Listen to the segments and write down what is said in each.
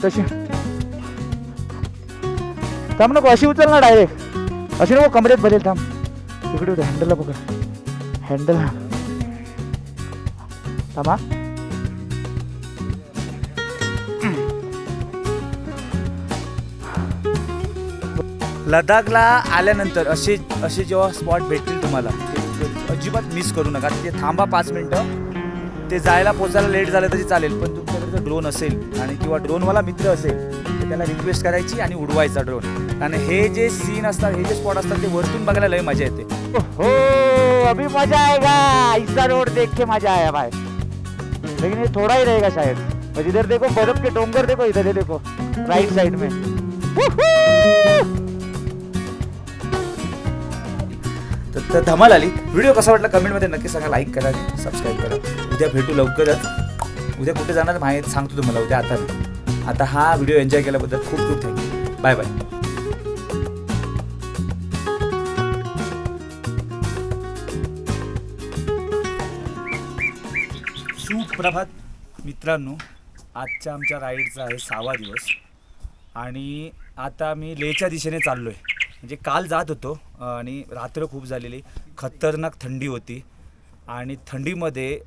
तशी थांब नको, अशी उचल ना डायरेक्ट, अशी नको कमरेत भरेल. थांब इकडे होते, हँडलला पकड, हँडल थांबा. लडाखला आल्यानंतर असे असे जेव्हा स्पॉट भेटतील तुम्हाला, अजिबात मिस करू नका. ते थांबा 5 मिनटं, ते जायला पोचायला लेट झालं तरी चालेल, पण तुमच्याकडे जर ड्रोन असेल आणि किंवा ड्रोनवाला मित्र असेल तर त्याला रिक्वेस्ट करायची आणि उडवायचा ड्रोन. आणि हे जे सीन असतात, हे जे स्पॉट असतात, ते वरतून बघायला लय मजा येते. हो अभी मजा आएगा, ऐसा रोड देख के मजा आया भाई. लेकिन ये थोड़ा ही रहेगा शायद. और इधर देखो बर्फ के डोंगर, देखो इधर ये देखो राइट साइड में. तर धमाल आली. व्हिडिओ कसा वाटला कमेंटमध्ये नक्की सांगा, लाईक करा, सबस्क्राईब करा. उद्या भेटू लवकरच. उद्या कुठे जाणार माहिती सांगतो तुम्हाला उद्या. आता हा व्हिडिओ एन्जॉय केल्याबद्दल खूप खूप थँक्यू. Bye bye. सुप्रभात मित्रांनो, आजच्या आमच्या राईडचा आहे 6वा दिवस आणि आता मी लेहच्या दिशेने चाललो आहे. म्हणजे काल जात होतो आणि रात्र खूप झालेली, खतरनाक थंडी होती आणि थंडीमध्ये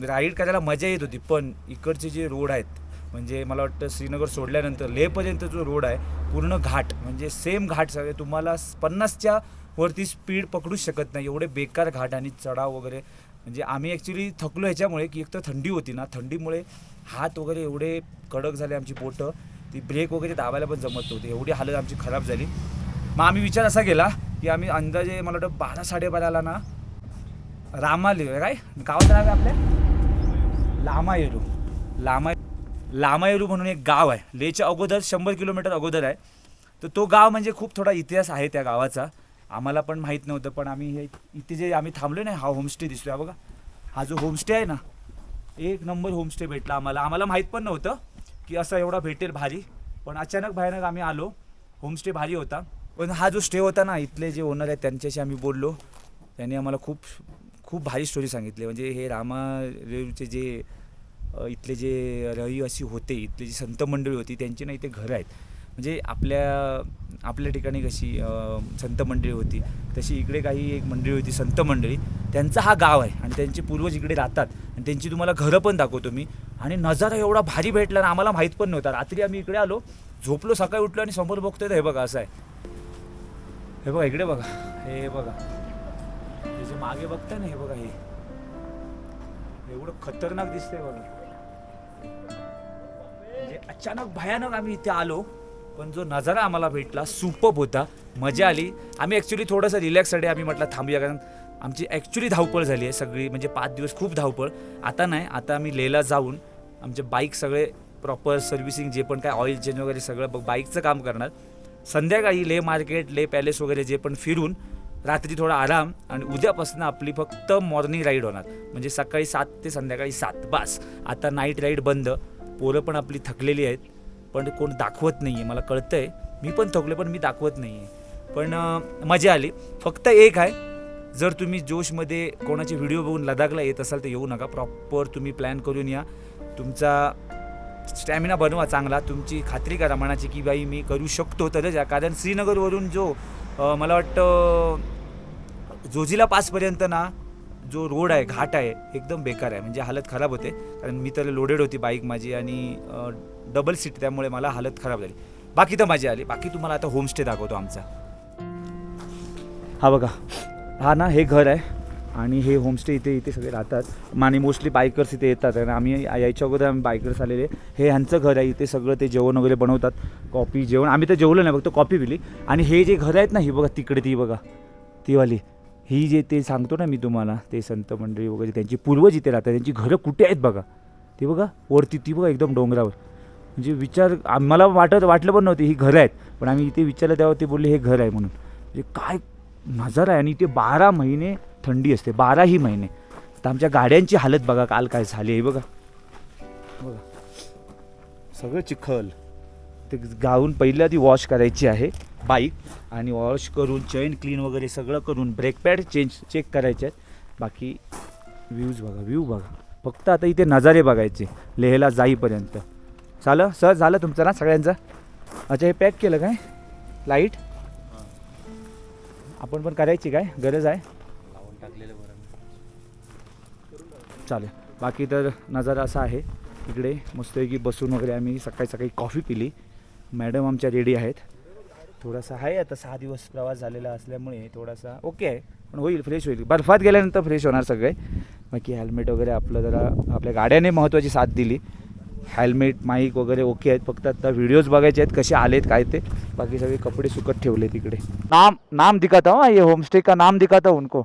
राईड करायला मजा येत होती. पण इकडचे जे रोड आहेत, म्हणजे मला वाटतं श्रीनगर सोडल्यानंतर लेहपर्यंत जो रोड आहे पूर्ण घाट, म्हणजे सेम घाट सगळे. तुम्हाला 50च्या वरती स्पीड पकडूच शकत नाही, एवढे बेकार घाट आणि चढाव वगैरे. म्हणजे आम्ही ॲक्च्युली थकलो ह्याच्यामुळे की एक तर थंडी होती ना, थंडीमुळे हात वगैरे एवढे कडक झाले आमची बोटं, ती ब्रेक वगैरे दाबायला पण जमत नव्हती, एवढी हालत आमची खराब झाली. मग आम्ही विचार असा केला की आम्ही अंदाजे मला वाटतं 12-12:30ला ना रामाले काय गावाचं नाव आहे आपल्या लामायरू म्हणून एक गाव आहे. लेहच्या अगोदर 100 किलोमीटर अगोदर आहे. तर तो गाव म्हणजे खूप थोडा इतिहास आहे त्या गावाचा, आम्हाला पण माहीत नव्हतं. पण आम्ही हे इथे जे आम्ही थांबलो ना, हा होमस्टे दिसतोय, हा बघा, हा जो होमस्टे आहे ना, एक नंबर होमस्टे भेटला आम्हाला माहीत पण नव्हतं की असं एवढा भेटेल भारी. पण अचानक भयानक आम्ही आलो, होमस्टे भारी होता. पण हा जो स्टे होता ना, इथले जे ओनर आहेत त्यांच्याशी आम्ही बोललो, त्यांनी आम्हाला खूप खूप भारी स्टोरी सांगितली. म्हणजे हे रामारेवचे जे इथले जे रहिवासी होते, इथले जी संत मंडळी होती, त्यांची ना इथे घरं आहेत. म्हणजे आपल्या ठिकाणी कशी संत मंडळी होती, तशी इकडे काही एक मंडळी होती संत मंडळी, त्यांचा हा गाव आहे आणि त्यांचे पूर्वज इकडे राहतात. आणि त्यांची तुम्हाला घरं पण दाखवतो मी. आणि नजारा एवढा भारी भेटला ना, आम्हाला माहीत पण नव्हता. रात्री आम्ही इकडे आलो, झोपलो, सकाळी उठलो आणि समोर बघतोय, हे बघा असं आहे. हे बघा इकडे बघा, हे बघा, हे जे मागे बघताय ना, हे बघा, हे एवढं खतरनाक दिसतंय बघा. म्हणजे अचानक भयानक आम्ही इथे आलो, पण जो नजारा आम्हाला भेटला सुपर्ब होता, मजा आली. आम्ही ॲक्च्युली थोडंसं रिलॅक्ससाठी आम्ही म्हटलं थांबूया, कारण आमची ॲक्च्युली धावपळ झाली आहे सगळी. म्हणजे 5 दिवस खूप धावपळ. आता नाही, आता आम्ही लेहला जाऊन आमचे बाईक सगळे प्रॉपर सर्व्हिसिंग, जे पण काय ऑइल चेंज वगैरे सगळं बाईकचं काम करणार. संध्याकाळी लेह मार्केट, लेह पॅलेस वगैरे जे पण फिरून रात्री थोडा आराम, आणि उद्यापासून आपली फक्त मॉर्निंग राईड होणार. म्हणजे सकाळी 7 ते संध्याकाळी 7 बस. आता नाईट राईड बंद. पोरं पण आपली थकलेली आहेत, पण कोण दाखवत नाही आहे. मला कळतं आहे, मी पण थकले, पण मी दाखवत नाही आहे. पण मजा आली. फक्त एक आहे, जर तुम्ही जोशमध्ये कोणाचे व्हिडिओ बघून लडाखला येत असाल तर येऊ नका. प्रॉपर तुम्ही प्लॅन करून या, तुमचा स्टॅमिना बनवा चांगला, तुमची खात्री करा मनाची की बाई मी करू शकतो तरच या. कारण श्रीनगरवरून जो मला वाटतं जोजिला पासपर्यंत ना जो रोड आहे, घाट आहे, एकदम बेकार आहे. म्हणजे हालत खराब होते, कारण मी तर लोडेड होती बाईक माझी आणि डबल सीट, त्यामुळे मला हालत खराब झाली. बाकी तर मजा आली. बाकी तुम्हाला आता होमस्टे दाखवतो आमचा. हा बघा, हा ना हे घर आहे आणि हे होमस्टे इथे सगळे राहतात आणि मोस्टली बायकर्स इथे येतात. आणि आम्ही यायच्या अगोदर आम्ही बायकर्स आलेले. हे ह्यांचं घर आहे, इथे सगळं ते जेवण वगैरे बनवतात, कॉफी जेवण. आम्ही तर जेवलो नाही, फक्त कॉफी पिली. आणि हे जे घर आहेत ना, ही बघा तिकडे, ती बघा ती वाली, ही जे ते सांगतो ना मी तुम्हाला, ते संत मंडळी वगैरे त्यांची पूर्वज इथे राहतात. त्यांची घरं कुठे आहेत बघा, ती बघा वरती, ती बघा एकदम डोंगरावर. म्हणजे विचार, आम्हाला वाटलं पण नव्हती ही घरं आहेत, पण आम्ही इथे विचारलं तेव्हा ते बोलले हे घर आहे म्हणून. म्हणजे काय नजारा आहे. आणि इथे 12 महिने थंडी असते, 12ही महिने. तर आमच्या गाड्यांची हालत बघा काल काय झाली आहे बघा, बघा सगळं चिखल. ते गाऊन पहिली आधी वॉश करायची आहे बाईक, आणि वॉश करून चेन क्लीन वगैरे सगळं करून ब्रेक पॅड चेक करायचे आहेत. बाकी व्ह्यूज बघा, व्ह्यू बघा. फक्त आता इथे नजारे बघायचे लेहला जाईपर्यंत. झालं सहज झालं तुमचं ना सगळ्यांचं. अच्छा हे पॅक केलं काय लाईट? आपण पण करायची काय गरज आहे? लावून टाकलेलं बरं. चालेल. बाकी तर नजारा असा आहे इकडे मस्तपैकी बसून वगैरे आम्ही सकाळी सकाळी कॉफी पिली. मॅडम आमच्या रेडी आहेत. थोडासा आहे आता 6 दिवस प्रवास झालेला असल्यामुळे थोडासा ओके आहे पण होईल फ्रेश होईल. बर्फात गेल्यानंतर फ्रेश होणार सगळे. बाकी हेल्मेट वगैरे आपलं जरा आपल्या गाड्याने महत्त्वाची साथ दिली. हेल्मेट माईक वगैरे ओके आहेत. फक्त आता व्हिडिओज बघायचे आहेत कसे आलेत काय ते. बाकी सगळे कपडे सुकत ठेवले तिकडे. नाम दिखाता हूँ ये होम स्टे का नाम दिखाता हूँ उनको.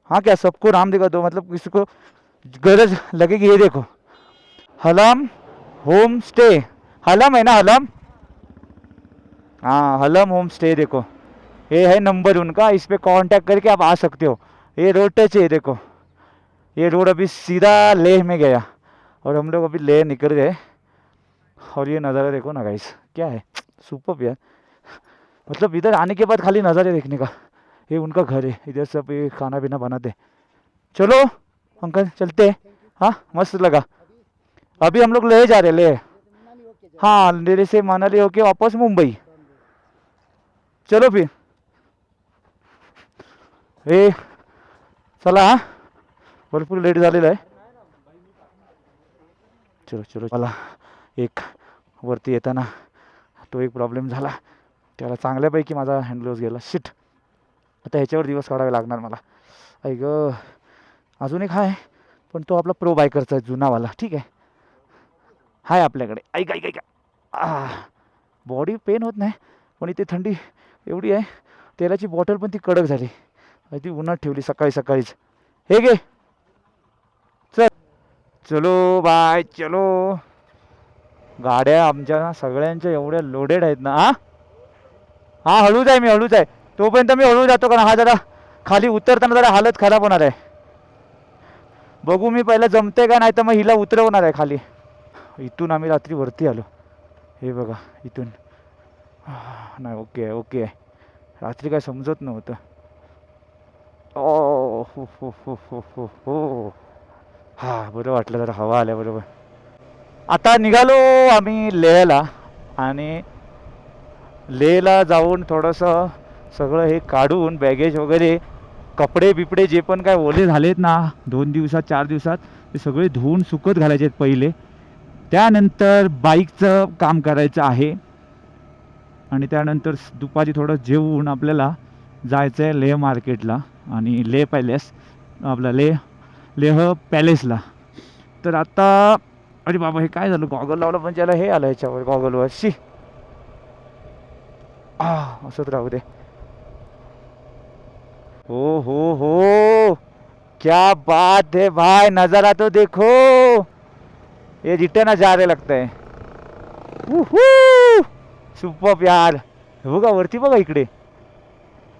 हाँ क्या सबको नाम दिखाता हूँ मतलब किसी को गरज लगेगी. ये देखो हलम होम स्टे. हलम है ना हलम? हाँ हलम होम स्टे देखो ये है नंबर उनका. इस पे कांटेक्ट करके आप आ सकते हो. ये रोड टच है देखो. ये रोड अभी सीधा लेह में गया और हम लोग अभी लेह निकल गए. और ये नज़ारा देखो ना गाइस क्या है सुपर यार. मतलब इधर आने के बाद खाली नज़ारे देखने का. ये उनका घर है इधर सब ये खाना पीना बनाते. चलो अंकल चलते हैं. हाँ मस्त लगा. अभी हम लोग लेह जा रहे लेह. हाँ लेह से मनाली होके वापस मुंबई. चलो फिर हे चला. हां भरपूर लेट झालेलं आहे. चलो चलो. मला एक वरती येताना तो एक प्रॉब्लेम झाला. त्याला चांगल्यापैकी माझा हँडग्लोव्स गेला. शिट. आता ह्याच्यावर दिवस काढावे लागणार मला. ऐक अजून एक आहे पण तो आपला प्रो बायकरचा आहे जुनावाला. ठीक आहे हाय आपल्याकडे. ऐक ऐक ऐक बॉडी पेन होत नाही पण इथे थंडी एवढी आहे. तेलाची बॉटल पण ती कडक झाली. ती उन्हात ठेवली सकाळी सकाळीच. हे घे चल. चलो बाय चलो. गाड्या आमच्या सगळ्यांच्या एवढ्या लोडेड आहेत ना. हां हां हळूच आहे मी हळूच आहे. तोपर्यंत मी हळू जातो कारण हा जरा खाली उतरताना जरा हालत खराब होणार आहे. बघू मी पहिलं जमते का नाही तर मग हिला उतरवणार आहे खाली. इथून आम्ही रात्री वरती आलो. हे बघा इथून नाही ओके आहे ओके आहे. रात्री काय समजत नव्हतं. ओ हो हो हो हो हो हो. हां बरं वाटलं जरा हवा आल्या बरोबर. आता निघालो आम्ही लेहला आणि लेहला जाऊन थोडंसं सगळं हे काढून बॅगेज वगैरे कपडे बिपडे जे पण काय ओले झालेत ना 2 दिवसात 4 दिवसात ते सगळे धुवून सुकत घालायचे आहेत पहिले. त्यानंतर बाईकचं काम करायचं आहे आणि त्यानंतर दुपारी थोडं जेवून आपल्याला जायचं आहे लेह मार्केटला आणि लेह पॅलेस आपला लेह पॅलेसला. तर आता अरे बाबा हे काय झालं गॉगल लावलं पण त्याला हे आलं ह्याच्यावर गॉगलवर. शी असंच राहू दे. हो हो हो क्या बात है भाई नज़ारा तो देखो. ये रिटर्न जा रहे लगता है. सुपर यार. हे बघा वरती बघा इकडे.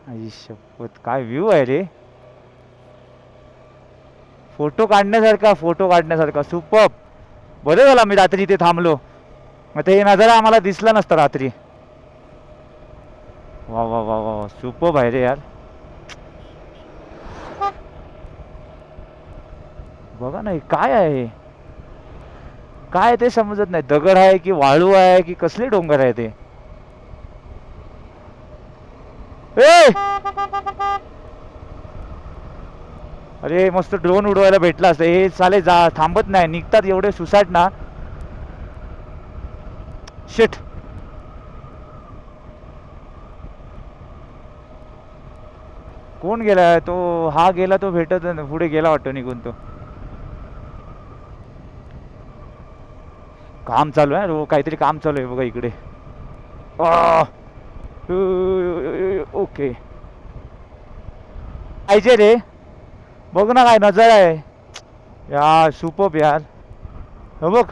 आई शपथ काय व्ह्यू आहे रे. Photo काढण्यासारखा super. बरं झालं मी रात्री इथे थांबलो. आता हे नजारा आम्हाला दिसला नसता रात्री. वा वा वा वा सुपर आहे रे यार. बघा ना काय आहे काय ते समजत नाही. दगड आहे की वाळू आहे की कसले डोंगर आहे ते. अरे मस्त ड्रोन उडवायला भेटला असतं. हे चाले जा थांबत नाही निघतात एवढे सुसाट ना. शिट. कोण गेला तो. हा गेला तो भेटत पुढे गेला वाटतं निघून तो. काम चालू आहे काहीतरी काम चालू आहे बघा इकडे. ओके पाहिजे रे. बघ ना काय नजारा आहे यार सुपर यार. हो बघ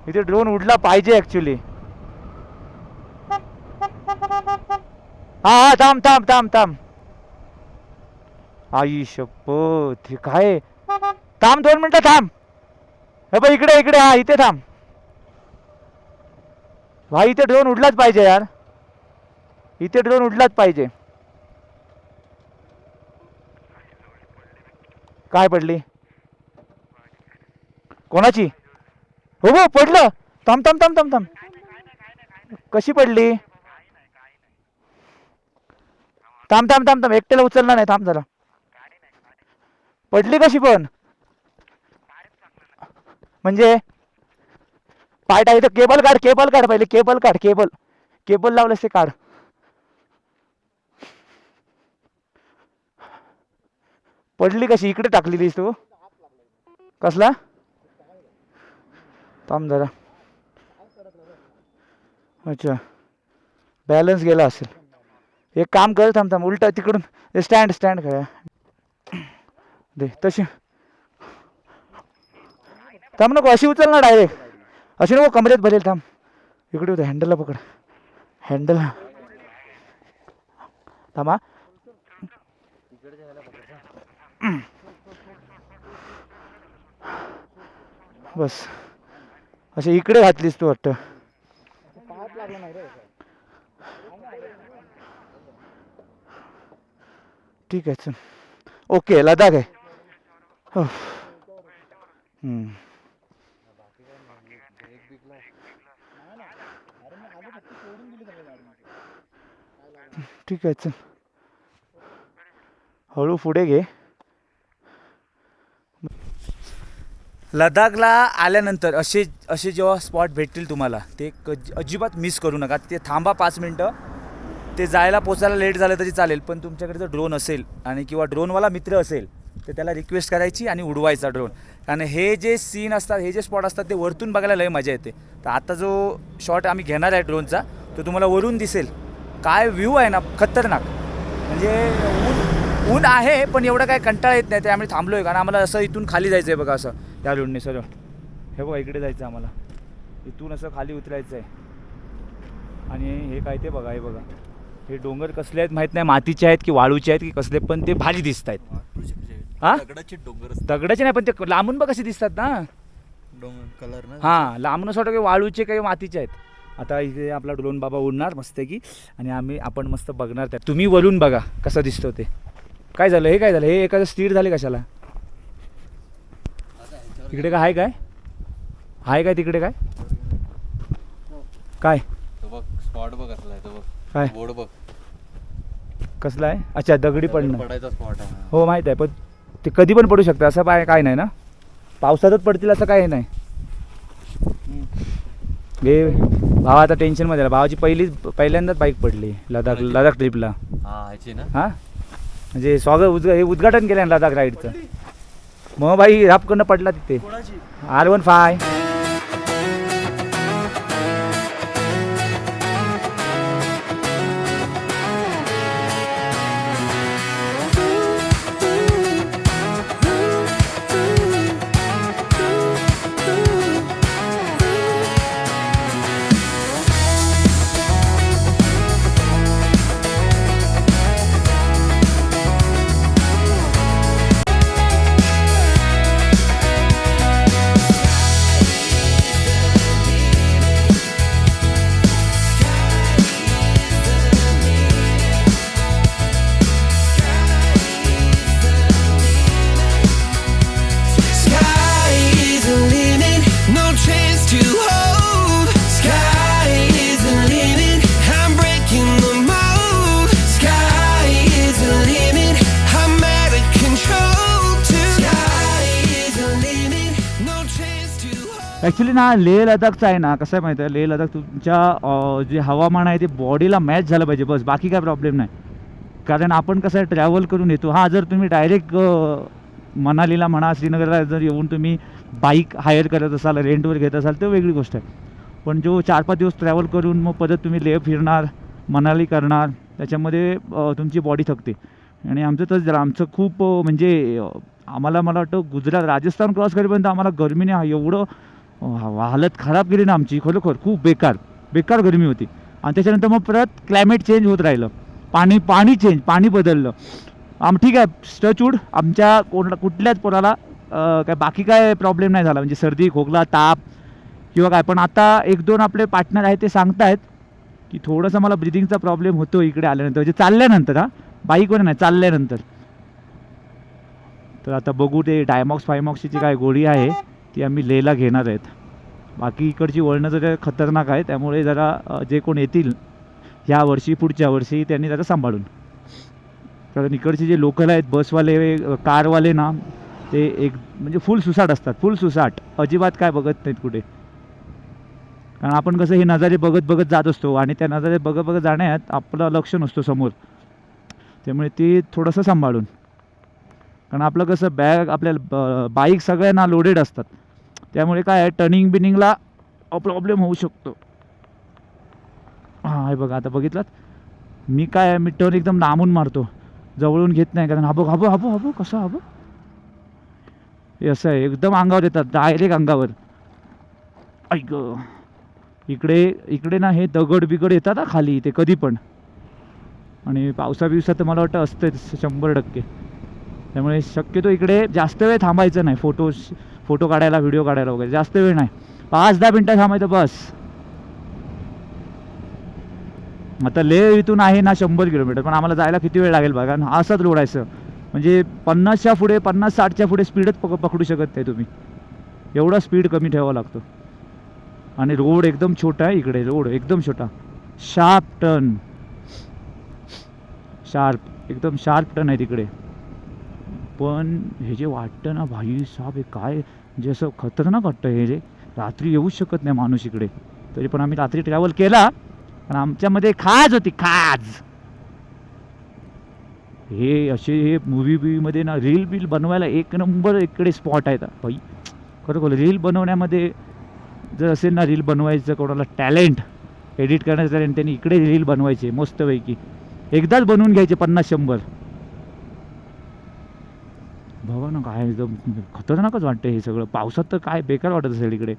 इथे ड्रोन उडला पाहिजे ॲक्च्युली. हां थांब थांब थांब थांब. आई शपथ हे काय. थांब 2 मिनटं थांब. हे बघ इकडे इकडे. हा इथे थांब भाई. इथे ड्रोन उडलाच पाहिजे यार. इथे ड्रोन उडलाच पाहिजे. काय पडली कोणाची. हो हो पडलं थांब थांब थांब थांब थांब. कशी पडली? थांब थांब थांब थांब, एकट्याला उचलणार नाही, थांब जरा. पडली कशी पण? म्हणजे पाय टाकायचं. केबल काढ, केबल काढ पहिले, केबल काढ, केबल केबल लावलंस ते काढ. पडली कशी? इकडे टाकलेलीस तू? कसला? थांब जरा. अच्छा, बॅलन्स गेला असेल. एक काम कर, थांब थांब, उलटा तिकडून स्टँड स्टँड काय दे तशी. थांब नको, अशी उचल ना डायरेक्ट. अशी नको, कमरेत भरेल. थांब, इकडे होतं, हँडलला पकड, हँडल. थांबा. बस, अशी इकडे घातलीस तू वाटतं. ठीक आहे, चल. ओके, लडाख आहे. हो. ठीक आहे, चल. हळू पुढे घे. लडाखला आल्यानंतर असे असे जेव्हा स्पॉट भेटतील तुम्हाला, ते अजिबात मिस करू नका. ते थांबा 5 मिनटं. ते जायला पोचायला लेट झालं तरी चालेल, पण तुमच्याकडे जर ड्रोन असेल आणि किंवा ड्रोनवाला मित्र असेल तर त्याला रिक्वेस्ट करायची आणि उडवायचा ड्रोन. कारण हे जे सीन असतात, हे जे स्पॉट असतात, ते वरतून बघायला लय मजा येते. तर आता जो शॉट आम्ही घेणार आहे ड्रोनचा, तो तुम्हाला वरून दिसेल. काय व्ह्यू आहे ना, खतरनाक. म्हणजे ऊन आहे, पण एवढं काय कंटाळा येत नाही. ते आम्ही थांबलो आहे, कारण आम्हाला असं इथून खाली जायचं आहे बघा, असं या रोडने सरळ. हे बघा, इकडे जायचं आहे आम्हाला, इथून असं खाली उतरायचं आहे. आणि हे काय ते बघा, हे बघा, हे डोंगर कसले आहेत माहीत नाही, मातीचे आहेत की वाळूचे आहेत की कसले, पण ते भारी दिसत आहेत. हां, दगडाचे डोंगर, दगडाचे नाही, पण ते लांबून बघ कसे दिसतात ना डोंगर कलर ना. हां, लांबून असं वाटतं की वाळूचे काही मातीचे आहेत. आता इथे आपला ड्रोन बाबा उडणार मस्त की, आणि आपण मस्त बघणार. त्या तुम्ही वरून बघा कसं दिसतो ते. काय झालं, हे काय झालं, हे एखादं स्थिर झाले कशाला? इकडे काय आहे काय तिकडे काय काय तो बघ, स्पॉट बघ कसला आहे तो बघ. काय बोर्ड बघ कसला आहे? अच्छा, दगडी पडणं. पडायचा स्पॉट आहे. हो माहीत आहे, पण ते कधी पण पडू शकतं असं काय नाही ना. पावसातच पडतील असं काय नाही. हे भावा आता टेन्शनमध्ये आला. भावाची पहिल्यांदाच बाईक पडली लडाख ट्रिपला. ह्याची ना. हां, म्हणजे हे उद्घाटन केलं आहे लडाख राईडचं. मग बाई रापकडनं पडला तिथे. R15. ॲक्च्युली ना, लेह लडाखचं आहे ना, कसं आहे माहिती आहे, लेह लडाख तुमच्या जे हवामान आहे ते बॉडीला मॅच झालं पाहिजे, बस. बाकी काय प्रॉब्लेम नाही. कारण आपण कसं आहे, ट्रॅव्हल करून येतो. हां, जर तुम्ही डायरेक्ट मनालीला म्हणा, श्रीनगरला जर येऊन तुम्ही बाईक हायर करत असाल, रेंटवर घेत असाल, तर वेगळी गोष्ट आहे. पण जो 4-5 दिवस ट्रॅव्हल करून मग परत तुम्ही लेह फिरणार, मनाली करणार, त्याच्यामध्ये तुमची बॉडी थकते. आणि आमचं तसं झालं. आमचं खूप म्हणजे मला वाटतं गुजरात राजस्थान क्रॉस करेपर्यंत आम्हाला गरमीने एवढं हालत खराब केली ना आमची, खरोखर खूप बेकार गरमी होती. आणि त्याच्यानंतर मग परत क्लायमेट चेंज होत राहिलं, पाणी बदललं. ठीक आहे, स्टचवूड आमच्या कुठल्याच पोराला काय बाकी काय प्रॉब्लेम नाही झाला, म्हणजे सर्दी खोकला ताप किंवा काय. पण आता 1-2 आपले पार्टनर आहेत ते सांगतायत की थोडंसं मला ब्रिदिंगचा प्रॉब्लेम होतो इकडे आल्यानंतर, म्हणजे चालल्यानंतर. हां, बाईकवर नाही, चालल्यानंतर. तर आता बघू, ते डायमॉक्स फायमॉक्सची काय गोळी आहे ती आम्ही लेहला घेणार आहेत. बाकी इकडची वळणं जरा खतरनाक आहे, त्यामुळे जरा जे कोण येतील ह्या वर्षी पुढच्या वर्षी त्यांनी जरा सांभाळून, कारण इकडचे जे लोकल आहेत बसवाले कारवाले ना ते एक म्हणजे फुल सुसाट असतात, फुल सुसाट, अजिबात काय बघत नाहीत कुठे. कारण आपण कसं हे नजारे बघत बघत जात असतो आणि त्या नजारे बघत बघत जाण्यात आपलं लक्ष नसतो समोर, त्यामुळे ते थोडंसं सांभाळून. कारण आपलं कसं बॅग आपल्याला बाईक सगळ्यांना लोडेड असतात, त्यामुळे काय आहे टर्निंग बिनिंगला प्रॉब्लेम होऊ शकतो. हां हे बघा आता बघितलात मी काय आहे, मी टर्न एकदम लांबून मारतो, जवळून घेत नाही, कारण हाबो हाबो हाबो हाबो कसं हाबो हे असं आहे, एकदम अंगावर येतात, डायरेक्ट अंगावर. ऐक इकडे इकडे ना हे दगड बिगड येतात ना खाली ते कधी पण, आणि पावसा बिवसात तर मला वाटतं असतंच 100%. त्यामुळे शक्यतो इकडे जास्त वेळ थांबायचं नाही, फोटो काढायला व्हिडिओ काढायला वगैरे जास्त वेळ नाही, 5-10 मिनटं थांबायचं बस. आता लेह इथून आहे ना 100 किलोमीटर, पण आम्हाला जायला किती वेळ लागेल बघा, असंच रोडायचं म्हणजे 50च्या पुढे 50-60च्या पुढे स्पीडच पकडू शकत नाही तुम्ही, एवढा स्पीड कमी ठेवावा लागतो. आणि रोड एकदम छोटा आहे इकडे, रोड एकदम छोटा, शार्प टर्न, एकदम शार्प टर्न आहे तिकडे. पण हे जे वाटतं ना भाई साहेब हे काय म्हणजे असं खतरनाक वाटतं, हे जे रात्री येऊच शकत नाही माणूस इकडे. तरी पण आम्ही रात्री ट्रॅव्हल केला, पण आमच्यामध्ये खाज होती, खाज. हे असे हे मूवी बिवीमध्ये ना रील बिल बनवायला एक नंबर इकडे स्पॉट आहेत भाई, खरोखर. रील बनवण्यामध्ये जर असेल ना रील बनवायचं कोणाला टॅलेंट, एडिट करण्याचं टॅलेंट, त्यांनी इकडे रील बनवायचे मस्तपैकी, एकदाच बनवून घ्यायचे 50-100. बघा ना काय एकदम खतरनाकच वाटतं हे सगळं. पावसात तर काय बेकार वाटत असेल इकडे,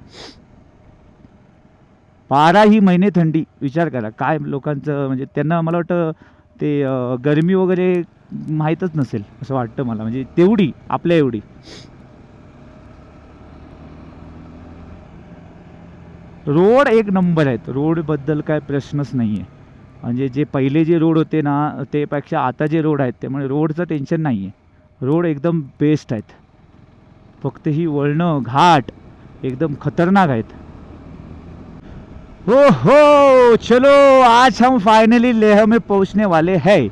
12ही महिने थंडी. विचार करा काय लोकांचं, म्हणजे त्यांना मला वाटतं ते गरमी वगैरे माहीतच नसेल असं वाटतं मला, म्हणजे तेवढी आपल्या एवढी. रोड एक नंबर आहेत, रोडबद्दल काय प्रश्नच नाही आहे. म्हणजे जे पहिले जे रोड होते ना त्यापेक्षा आता जे रोड आहेत, त्यामुळे रोडचं टेन्शन नाही आहे, रोड एकदम बेस्ट आहेत. फक्त ही वळणं घाट एकदम खतरनाक आहेत. हो चलो आज हम फाइनली लेह में पहुंचने वाले हैं,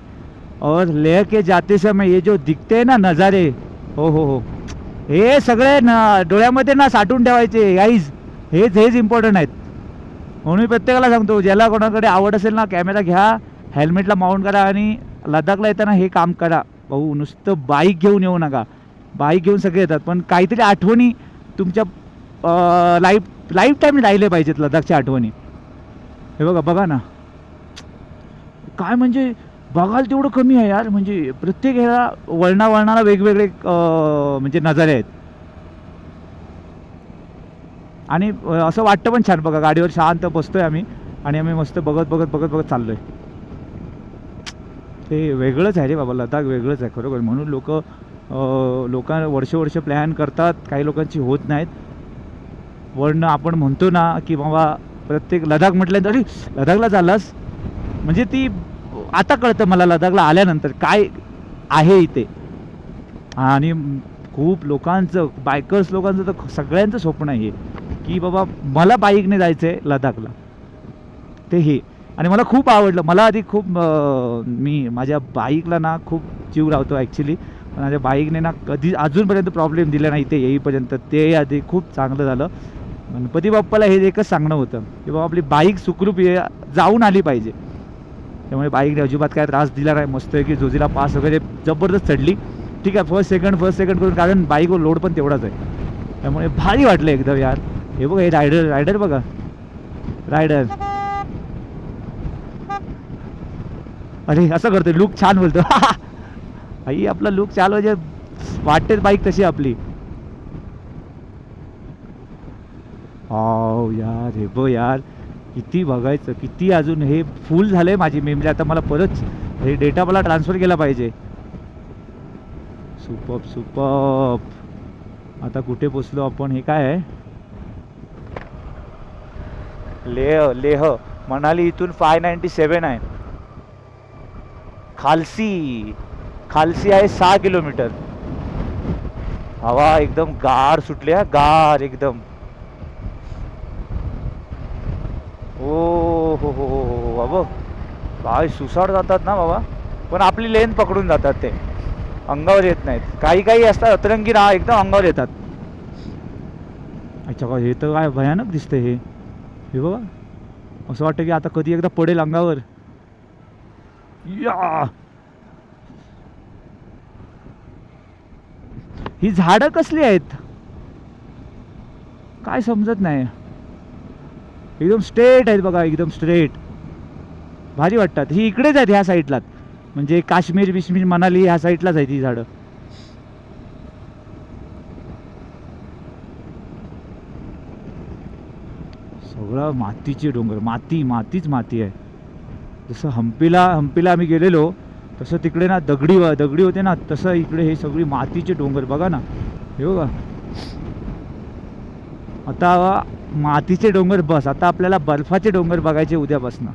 और लेह के जाते समय ये जो दिखते हैं ना नज़ारे, हो हे सगळे ना डोळ्यामध्ये ना साठवून ठेवायचे गाईज, हेच इम्पॉर्टंट आहेत. म्हणून मी प्रत्येकाला सांगतो, ज्याला कोणाकडे आवड असेल ना कॅमेरा घ्या, हेल्मेटला माउंट करा आणि लडाखला येताना हे काम करा भाऊ. नुसतं बाईक घेऊन येऊ नका, बाईक घेऊन सगळे येतात, पण काहीतरी आठवणी तुमच्या लाईफ टाईम राहिले पाहिजेत लडाखच्या आठवणी. हे बघा ना काय म्हणजे बघाल तेवढं कमी आहे यार, म्हणजे प्रत्येक ह्याला वळणाला वेगवेगळे म्हणजे नजारे आहेत. आणि असं वाटतं पण छान, बघा गाडीवर शांत बसतोय आम्ही आणि आम्ही मस्त बघत चाललोय. ते वेगळंच आहे रे बाबा, लडाख वेगळंच आहे खरोखर. म्हणून लोक वर्ष प्लॅन करतात, काही लोकांची होत नाहीत. वळणं आपण म्हणतो ना की बाबा प्रत्येक लडाख म्हटल्यानंतर अरे लडाखला चाललास, म्हणजे ती आता कळतं मला लडाखला आल्यानंतर काय आहे इथे. आणि खूप लोकांचं, बायकर्स लोकांचं तर सगळ्यांचं स्वप्न आहे की बाबा मला बाईकने जायचं आहे लडाखला, ते हे. आणि मला खूप आवडलं, मला आधी खूप मी माझ्या बाईकला ना खूप जीव लावतो ॲक्च्युली, पण माझ्या बाईकने ना कधी अजूनपर्यंत प्रॉब्लेम दिला नाही ते येईपर्यंत. ते आधी खूप चांगलं झालं. गणपती बाप्पाला हे एकच सांगणं होतं की बाबा आपली बाईक सुखरूप जाऊन आली पाहिजे. त्यामुळे बाईकने अजिबात काय त्रास दिला नाही, मस्त आहे की जोजीला पास वगैरे जबरदस्त चढली. ठीक आहे, फर्स्ट सेकंड करून, कारण बाईकवर लोड पण तेवढाच आहे, त्यामुळे भारी वाटलं एकदम यार. हे बघा हे रायडर बघा, रायडर अरे असं करतो, लुक छान बोलतो आई आपला लुक छान, म्हणजे वाटतेच बाईक तशी आपली. हो यार, हे बघ यार किती बघायचं, किती अजून हे फुल झालंय माझी मेमरी. आता मला परत हे डेटा मला ट्रान्सफर केला पाहिजे. सुपर्ब. आता कुठे पोचलो आपण, हे काय आहे, लेह मनाली इथून 597 आहे. खालसी आहे 6 किलोमीटर. हवा एकदम गार सुटली, गार एकदम. हो बाबा, काय सुसाट जातात ना बाबा. पण आपली लेन पकडून जातात ते, अंगावर येत नाहीत. काही काही असतात अतरंगी ना, एकदम अंगावर येतात. अच्छा का, हे तर काय भयानक दिसते हे बघा. असं वाटतं की आता कधी एकदा पडेल अंगावर. या ही झाडं कसली आहेत काय समजत नाही. एकदम स्ट्रेट आहेत बघा, एकदम स्ट्रेट. भारी वाटतात. ही इकडेच आहेत ह्या साईडलाच, म्हणजे काश्मीर बिश्मीर मनाली ह्या साईडलाच आहेत ही झाडं. सगळं मातीचे डोंगर, मातीच माती आहे. जसं हम्पीला आम्ही गेलेलो तसं तिकडे ना दगडी होते ना, तसं इकडे हे सगळी मातीचे डोंगर बघा ना. हे बघा, आता मातीचे डोंगर बस, आता आपल्याला बर्फाचे डोंगर बघायचे उद्यापासनं.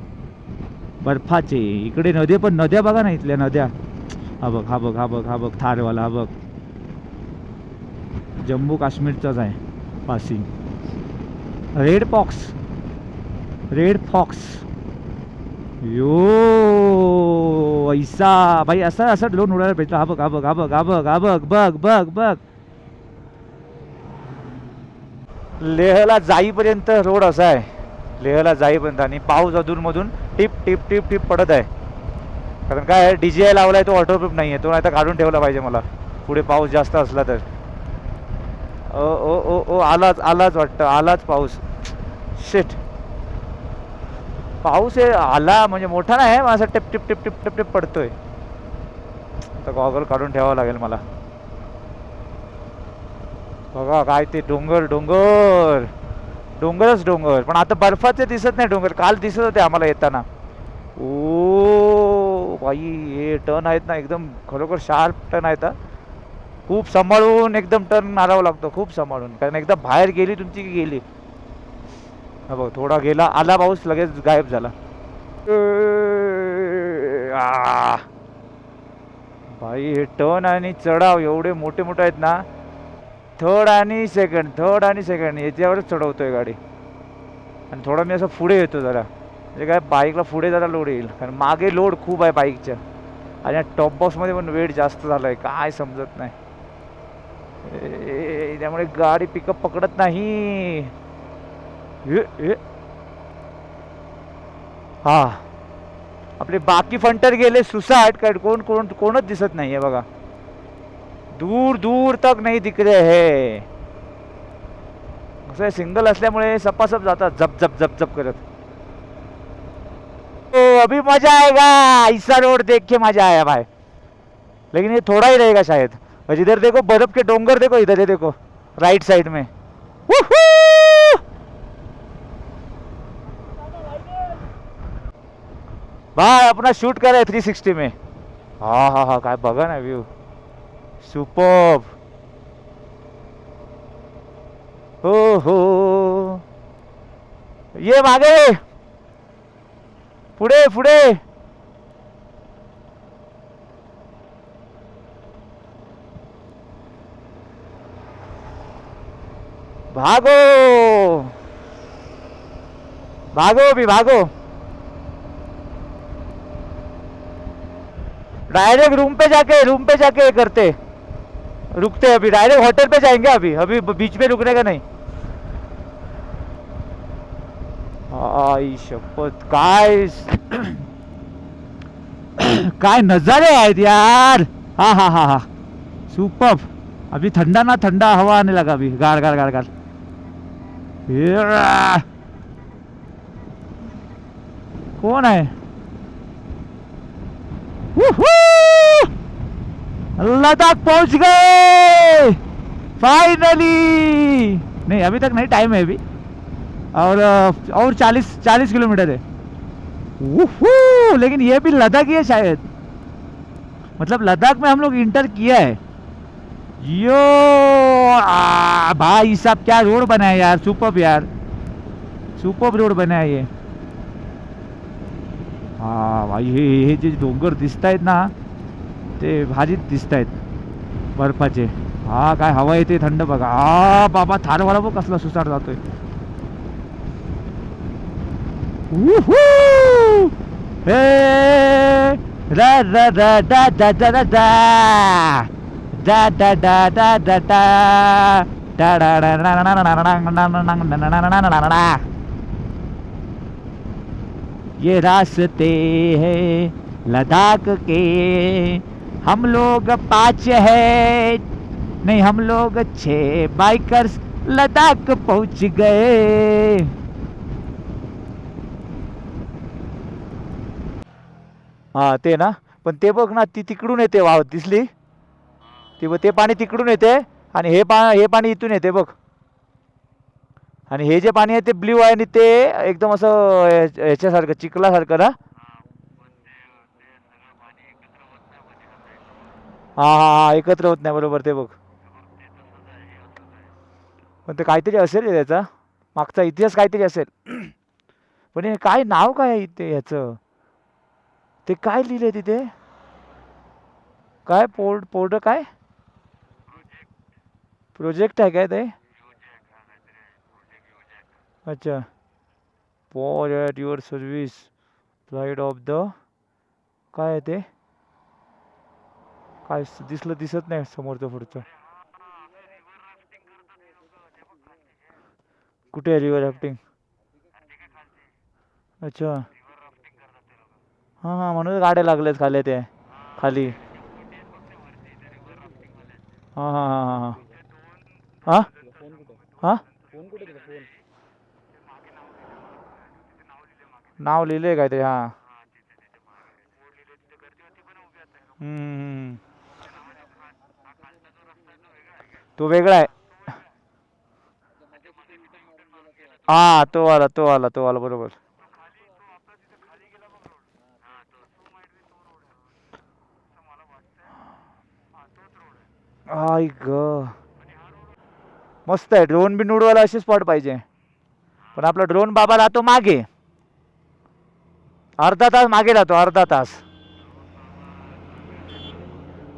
बर्फाचे इकडे नद्या, पण नद्या बघा ना इथल्या नद्या. हा बघ थारवाला, हा बघ. जम्मू काश्मीरचाच आहे पासिंग. रेड फॉक्स यो ऐसा भाई, असं ड्रोन उडायला पाहिजे. बघ. लेहला जाईपर्यंत रोड असा आहे, लेहला जाईपर्यंत. आणि पाऊस अधूनमधून टिप पडत आहे. कारण काय DJI लावलाय तो वॉटरप्रूफ नाही आहे, तो नाही तर काढून ठेवला पाहिजे मला पुढे पाऊस जास्त असला तर. ओ आलाच वाटतं, आलाच पाऊस. शिट, पाऊस हे आला म्हणजे मोठा नाही आहे, असं टिप पडतोय. आता गॉगल काढून ठेवावं लागेल मला. बघा काय ते डोंगरच डोंगर. पण आता बर्फाचे दिसत नाही डोंगर, काल दिसत होते आम्हाला येताना. ओ बाई, हे टर्न आहेत ना एकदम खरोखर शार्प टर्न आहेत. खूप सांभाळून एकदम टर्न मारावं लागतो, खूप सांभाळून. कारण एकदा बाहेर गेली तुमची की गेली. हा बघ, थोडा गेला, आला पाऊस, लगेच गायब झाला. भाई हे टर्न आणि चढाव एवढे मोठे आहेत ना. थर्ड आणि सेकंड याच्यावरच चढवतोय गाडी. आणि थोडा मी असं पुढे येतो जरा, म्हणजे काय बाईकला पुढे जरा लोड येईल, कारण मागे लोड खूप आहे बाईकच्या. आणि टॉप बॉक्समध्ये पण वेट जास्त झाला आहे, काय समजत नाही. त्यामुळे गाडी पिकअप पकडत नाही. हा, आपले बाकी फंटर गेले सुसाट, काय कोणच दिसत नाही आहे बघा. दूर तक नाही दिख रहे है. असं सिंगल असल्यामुळे सपासप जातात जप करत. अभी मजा आएगा, ऐसा रोड देख के मजा आया भाई. लेकिन ये थोड़ा ही रहेगा शायद. और इधर देखो बर्फ के डोंगर, देखो इधर, ये देखो राइट साइड में. भाई अपना शूट कर रहा है 360 में. हा काय बघा ना व्यू, सुपर्ब. हो ये मागे, पुढे भागो भी भागो. डायरेक्ट रूम पे जाके करते, रुकते. अभी डायरेक्ट होटल पे जाएंगे. अभी बीच में रुकने का नहीं. आई शपथ, काय नजारे आहेत यार. हा सुपर. अभी ठंडा हवा आने लगा. अभी गार. कौन है? लद्दाख पहुंच गए फाइनली. नहीं अभी तक नहीं, टाइम है अभी. और 40 किलोमीटर है. लेकिन ये भी लद्दाख ही है शायद. मतलब लद्दाख में हम लोग इंटर किया है. यो भाई साहब, क्या रोड बना है यार. सुपर्ब रोड बना है ये. हा भाई, हे जे डोंगर दिसत आहेत ना, ते भारीच दिसत आहेत बर्फाचे. हा काय हवा येते थंड बघा. बाबा थारवाला बघ कसला सुसाट जातोय. Woohoo! Hey! Da da da da da da da da da da da da da da da da da da da. ये रास्ते हैं लद्दाख के, हम लोग 5 है नहीं हम लोग 6 बाइकर्स लद्दाख पहुंच गए. हा ते ना, पण ते बघ ना, ती तिकडून येते वाहत दिसली ते पाणी तिकडून येते आणि हे पाणी इथून येते बघ. आणि हे जे पाणी आहे ते ब्ल्यू आहे आणि ते एकदम असं ह्याच्यासारखं चिखलासारखं ना. हा हा हा एकत्र होत नाही बरोबर ते बघ. पण ते काहीतरी असेल रे त्याचा मागचा इतिहास काहीतरी असेल. पण हे काय नाव काय आहे इथे ह्याचं, ते काय लिहिलंय तिथे, काय पोर्ट काय प्रोजेक्ट आहे काय ते. अच्छा, for at your service pride of the, काय आहे ते, काय दिसत नाही समोरचं पुढचं. कुठे आहे रिव्हर राफ्टिंग. अच्छा हां हां, म्हणून गाड्या लागल्यात खाली ते खाली. हां हां हां हां हां हां नाव लिहिलंय काय ते. हां तो वेगळा आहे. हा तो आला बरोबर. आई ग, मस्त आहे. ड्रोन बिन उडवायला असे स्पॉट पाहिजे. पण आपला ड्रोन बाबा राहतो मागे, अर्धा तास मागे राहतो, अर्धा तास.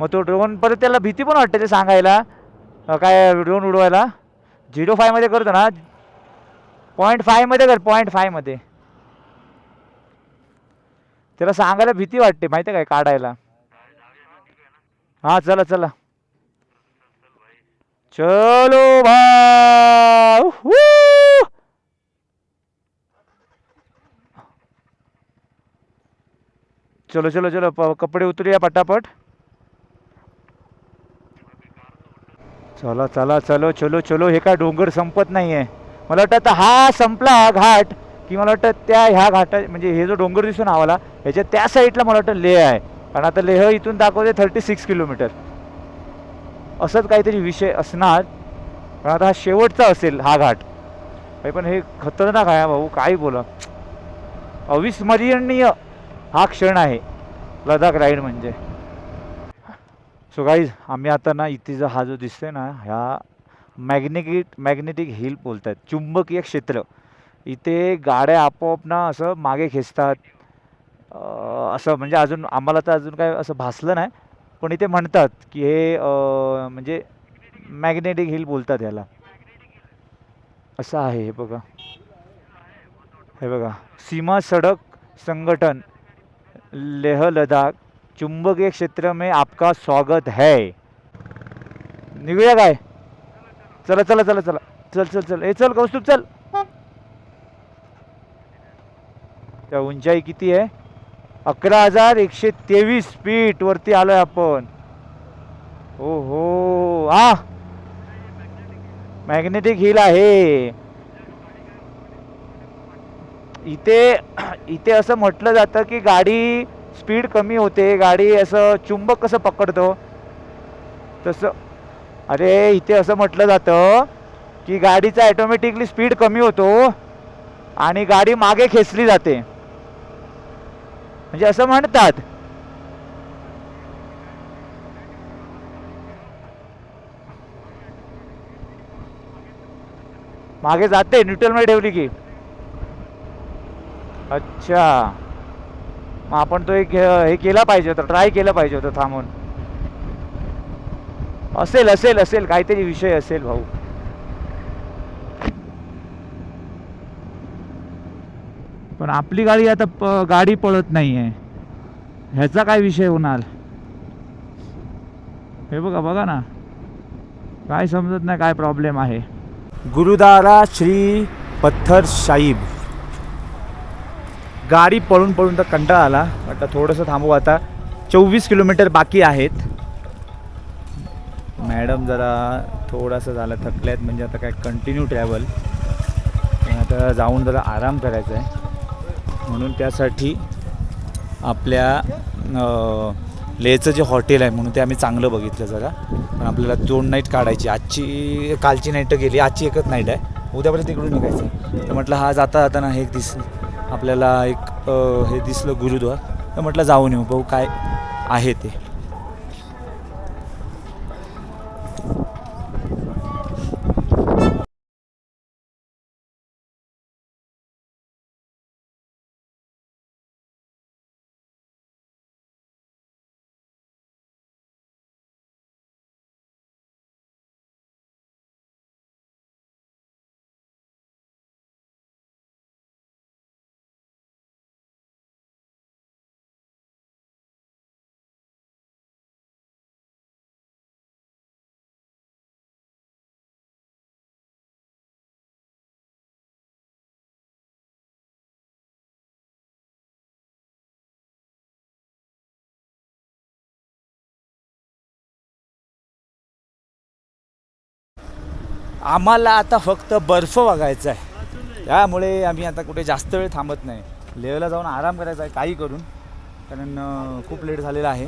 मग तो ड्रोन परत त्याला भीती पण वाटते ते सांगायला, काय ड्रोन उडवायला. 0.5 मध्ये करतो ना, 0.5 मध्ये कर, 0.5 मध्ये. त्याला सांगायला भीती वाटते माहिती आहे काय काढायला. हा चला चला चलो भाई. चलो चलो चलो कपडे उतरूया पटापट. चला चला चलो चलो चलो. हे काय डोंगर संपत नाही आहे. मला वाटतं आता हा संपला हा घाट की मला वाटतं ह्या घाटा म्हणजे हे जो डोंगर दिसून आम्हाला ह्याच्या त्या साईडला मला वाटतं लेह आहे. कारण आता लेह इथून दाखवते 36 किलोमीटर. असंच काहीतरी विषय असणार. पण आता हा शेवटचा असेल हा घाट. पण हे खतरनाक आहे भाऊ, काय बोला. अविस्मरणीय हा क्षण आहे लडाख राईड म्हणजे. सो गाईज, आम्ही आता ना इथे जो हा जो दिसतोय ना, ह्या मॅग्नेटिक हिल बोलतात, चुंबकीय क्षेत्र. इथे गाड्या आपोआप ना असं मागे खेचतात. असं म्हणजे अजून आम्हाला तर अजून काय असं भासलं नाही, पण इथे म्हणतात की हे म्हणजे मॅग्नेटिक हिल बोलतात याला. असं आहे हे बघा. हे बघा, सीमा सडक संगठन लेह लडाख चुंबकीय क्षेत्र में आपका स्वागत है. निघूया काय. चला चला चला चला चल चल चल. चल कौस्तुभ चल. त्या उंचाई किती आहे, 11,123 फीट वरती आलोय आपण. हो हो हा मॅग्नेटिक हिल आहे इथे असं म्हटलं जातं की गाडी स्पीड कमी होते, गाडी असं चुंबक कसं पकडतो तसं. अरे इथे असं म्हटलं जातं की गाडीचा ॲटोमॅटिकली स्पीड कमी होतो आणि गाडी मागे खेचली जाते, म्हणजे असं म्हणतात. मागे जाते न्यूट्रलमध्ये ठेवली की. अच्छा, मग आपण तो एक हे केला पाहिजे होतं, ट्राय केलं पाहिजे होतं थांबून. असेल असेल असेल काहीतरी विषय असेल भाऊ. पण आपली गाडी आता गाडी पळत नाही आहे, ह्याचा काय विषय होणार? हे बघा बघा ना, काय समजत नाही काय प्रॉब्लेम आहे. गुरुद्वारा श्री पत्थर साहिब. गाडी पळून पळून तर कंटाळा आला, म्हटलं थोडंसं थांबू. आता 24 किलोमीटर बाकी आहेत. मॅडम जरा थोडंसं झालं थकल्यात, म्हणजे आता काय कंटिन्यू ट्रॅव्हल, आता जाऊन जरा आराम करायचा आहे. म्हणून त्यासाठी आपल्या लेचं जे हॉटेल आहे म्हणून ते आम्ही चांगलं बघितलं जरा. पण आपल्याला 2 नाईट काढायची. कालची नाईट गेली, आजची एकच नाईट आहे, उद्यापर्यंत तिकडून निघायचं. तर म्हटलं हा जाता जाताना हे आपल्याला एक हे दिसलं गुरुद्वार, तर म्हटलं जाऊन येऊ, बघू काय आहे ते. आम्हाला आता फक्त बर्फ बघायचा आहे, त्यामुळे आम्ही आता कुठे जास्त वेळ थांबत नाही. लेहला जाऊन आराम करायचा आहे काही करून, कारण खूप लेट झालेला आहे.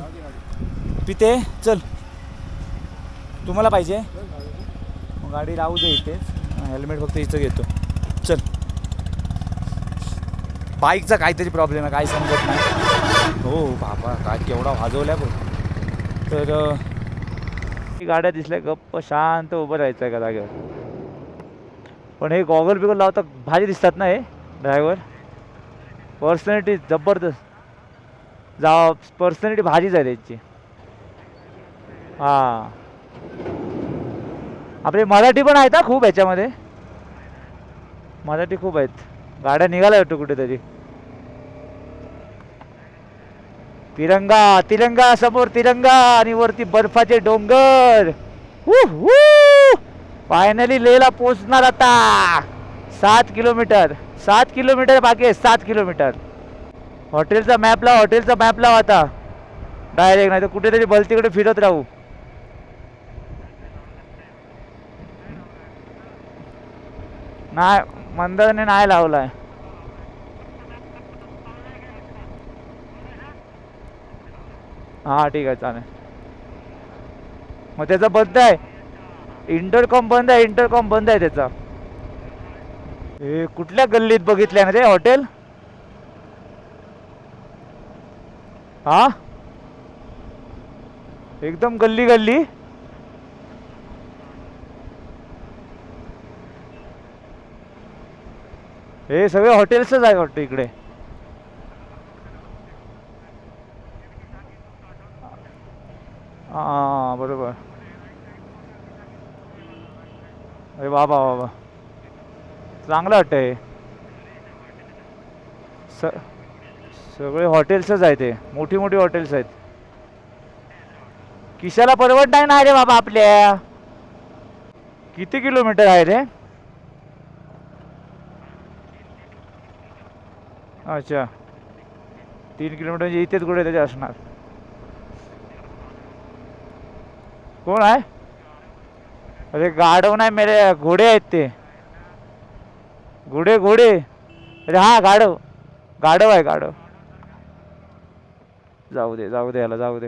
पिते चल, तुम्हाला पाहिजे मग गाडी राहू दे इथेच, हेल्मेट फक्त इथं घेतो. चल, बाईकचा काहीतरी प्रॉब्लेम आहे, काही समजत नाही. हो बाबा काय केवढा वाजवल्या बघ. तर गाड्या दिसल्या गप्प शांत उभं राहायचं आहे का जागेवर. पण हे गॉगल बिगल लावता भारी दिसतात ना हे ड्रायव्हर. पर्सनॅलिटी जबरदस्त, पर्सनॅलिटी भारीच आहे त्यांची. हां, आपले मराठी पण आहेत हा खूप ह्याच्यामध्ये, मराठी खूप आहेत. गाड्या निघाल्या वाटतं कुठेतरी. तिरंगा तिरंगा, समोर तिरंगा आणि वरती बर्फाचे डोंगर. फायनली लेहला पोहोचणार आता. 7 किलोमीटर, 7 किलोमीटर बाकी आहे, 7 किलोमीटर. हॉटेलचा मॅप लाव आता डायरेक्ट, नाही तर कुठेतरी भलतीकडे फिरत राहू. नाही, मंदारने नाही लावलाय. हां ठीक आहे चालेल. मग त्याचा बंद आहे, इंटरकॉम बंद आहे त्याचा. हे कुठल्या गल्लीत बघितलंय ना ते हॉटेल? हा, एकदम गल्ली गल्ली. हे सगळे हॉटेल्सच आहे वाटतं इकडे. हां बरोबर. अरे बाबा बाबा, चांगलं वाटतं हे. सगळे हॉटेल्सच आहेत, ते मोठी मोठी हॉटेल्स आहेत. किशाला परवड नाही ना रे बाबा आपल्या. किती किलोमीटर आहे रे? अच्छा, 3 किलोमीटर म्हणजे इथेच कुठे त्याचे असणार. कोण आहे? अरे गाढव नाही मेरे, घोडे आहेत ते. घोडे घोडे. अरे हा गाढव, गाढव आहे गाढव. जाऊ दे याला जाऊ दे.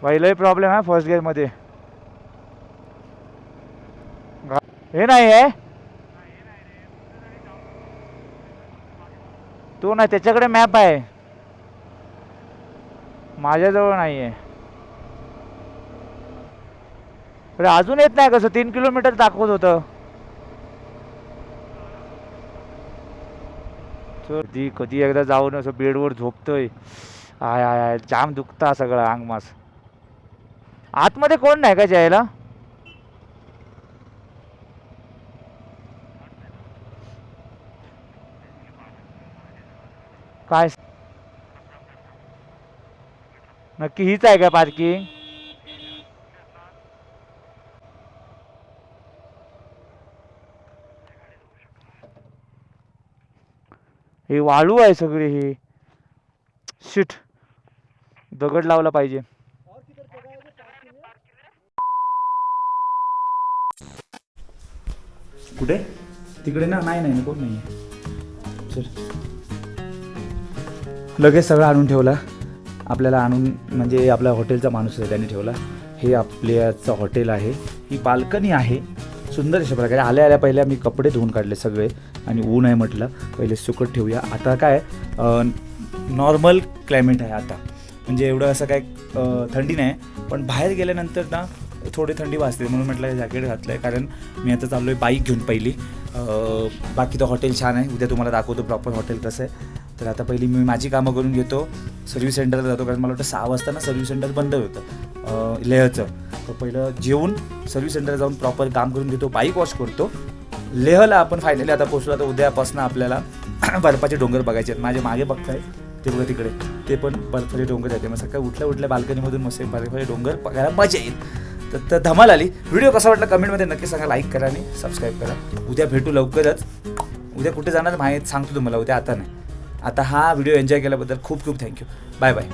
भाई लय प्रॉब्लेम आहे फर्स्ट गिअर मध्ये. हे नाही आहे तो, नाही त्याच्याकडे मॅप आहे, माझ्याजवळ नाही आहे. अरे अजून येत नाही कसं? 3 किलोमीटर दाखवत होतं. कधी कधी एकदा जाऊन असं बेडवर झोपतोय. आय आय आय, जाम दुखता सगळं अंग मास. आतमध्ये कोण नाही का जायला? काय नक्की हीच आहे का पार्किंग? हे वाळू आहे सगळे, हे शिट, दगड लावला पाहिजे. कुठे? तिकडे ना, नाही नाही कोण नाही आहे. चल, लगेच सगळं आणून ठेवला आपल्याला, आणून म्हणजे आपल्या हॉटेलचा माणूस आहे त्याने ठेवला. हे आपल्याचं हॉटेल आहे, ही बाल्कनी आहे सुंदर अशा प्रकारे. आल्या आल्या पहिल्या मी कपडे धुवून काढले सगळे, आणि ऊन आहे म्हटलं पहिले सुकट ठेवूया. आता काय नॉर्मल क्लायमेट आहे आता, म्हणजे एवढं असं काय थंडी नाही, पण बाहेर गेल्यानंतर ना थोडी थंडी वाजते, म्हणून म्हटलं जॅकेट घातलं आहे. कारण मी आता चाललो आहे बाईक घेऊन पहिली. बाकी तर हॉटेल छान आहे, उद्या तुम्हाला दाखवतो प्रॉपर हॉटेल कसं आहे. तर आता पहिली मी माझी कामं करून घेतो, सर्व्हिस सेंटरला जातो, कारण मला वाटतं 6 वाजता ना सर्व्हिस सेंटर बंद होतं लेहचं. तर पहिलं जेवून सर्व्हिस सेंटरला जाऊन प्रॉपर काम करून घेतो, बाईक वॉश करतो. लेहला आपण फायनली आता पोहोचलो. तर उद्यापासून आपल्याला बर्फाचे डोंगर बघायचे आहेत. माझे मागे बघताय ते बघा तिकडे, ते पण बर्फाचे डोंगर आहेत. मग सकाळी उठल्या बाल्कनीमधून मस्त बर्फाचे डोंगर बघायला मजा येईल. तर धमाल आली. व्हिडिओ कसा वाटला कमेंटमध्ये नक्की सांगा, लाईक करा आणि सबस्क्राईब करा. उद्या भेटू लवकरच. उद्या कुठे जाणार माहीत सांगतो तुम्हाला, उद्या आता नाही. आता हा व्हिडिओ एन्जॉय केल्याबद्दल खूप खूप थँक्यू. Bye bye.